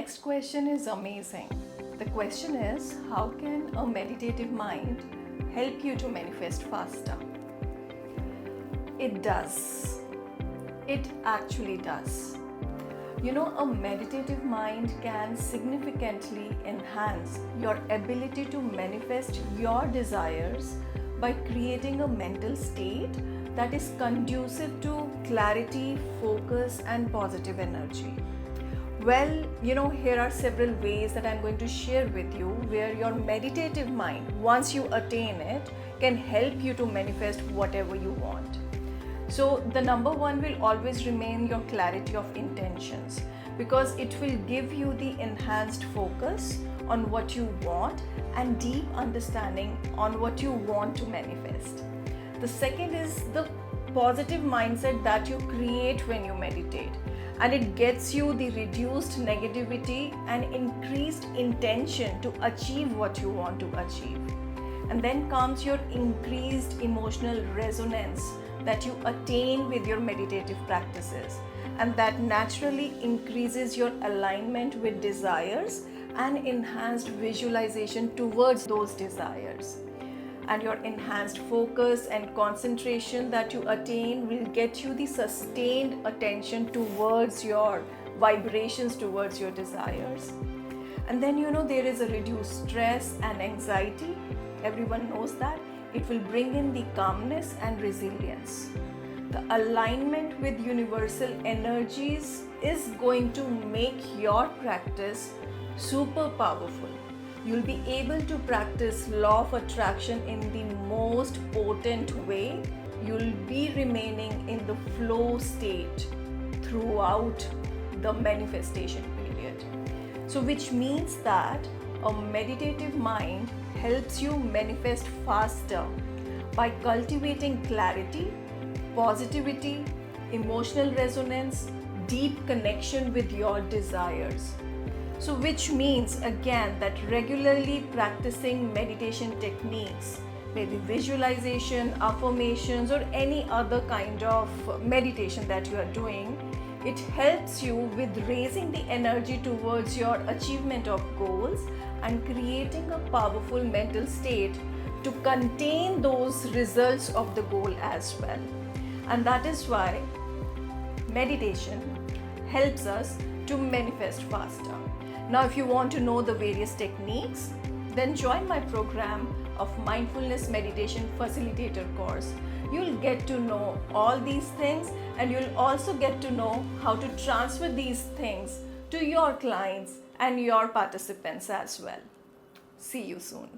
next question is amazing. The question is, how can a meditative mind help you to manifest faster? It does. It actually does. A meditative mind can significantly enhance your ability to manifest your desires by creating a mental state that is conducive to clarity, focus, and positive energy. Well, here are several ways that I'm going to share with you where your meditative mind, once you attain it, can help you to manifest whatever you want. So the number one will always remain your clarity of intentions, because it will give you the enhanced focus on what you want and deep understanding on what you want to manifest. The second is the positive mindset that you create when you meditate, and it gets you the reduced negativity and increased intention to achieve what you want to achieve. And then comes your increased emotional resonance that you attain with your meditative practices, and that naturally increases your alignment with desires and enhanced visualization towards those desires. And your enhanced focus and concentration that you attain will get you the sustained attention towards your vibrations, towards your desires. And then there is a reduced stress and anxiety. Everyone knows that. It will bring in the calmness and resilience. The alignment with universal energies is going to make your practice super powerful. You'll be able to practice law of attraction in the most potent way. You'll be remaining in the flow state throughout the manifestation period. So which means that a meditative mind helps you manifest faster by cultivating clarity, positivity, emotional resonance, deep connection with your desires. So which means again that regularly practicing meditation techniques, maybe visualization, affirmations, or any other kind of meditation that you are doing, it helps you with raising the energy towards your achievement of goals and creating a powerful mental state to contain those results of the goal as well. And that is why meditation helps us to manifest faster. Now, if you want to know the various techniques, then join my program of Mindfulness Meditation Facilitator course. You'll get to know all these things, and you'll also get to know how to transfer these things to your clients and your participants as well. See you soon.